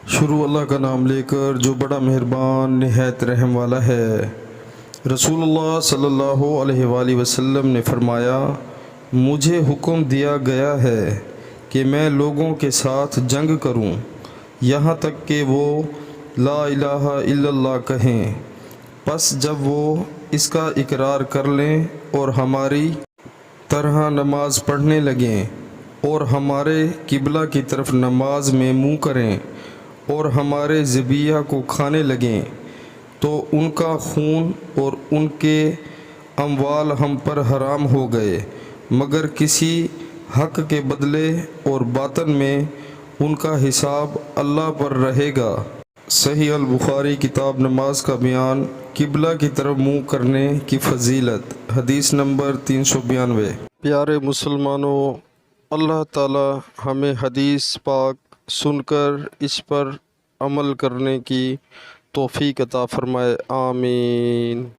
شروع اللہ کا نام لے کر جو بڑا مہربان نہایت رحم والا ہے۔ رسول اللہ صلی اللہ علیہ وآلہ وسلم نے فرمایا، مجھے حکم دیا گیا ہے کہ میں لوگوں کے ساتھ جنگ کروں یہاں تک کہ وہ لا الہ الا اللہ کہیں، پس جب وہ اس کا اقرار کر لیں اور ہماری طرح نماز پڑھنے لگیں اور ہمارے قبلہ کی طرف نماز میں منہ کریں اور ہمارے ذبیحہ کو کھانے لگیں تو ان کا خون اور ان کے اموال ہم پر حرام ہو گئے، مگر کسی حق کے بدلے اور باطن میں ان کا حساب اللہ پر رہے گا۔ صحیح البخاری کتاب نماز کا بیان، قبلہ کی طرف منہ کرنے کی فضیلت، حدیث نمبر 392۔ پیارے مسلمانوں، اللہ تعالی ہمیں حدیث پاک سن کر اس پر عمل کرنے کی توفیق عطا فرمائے، آمین۔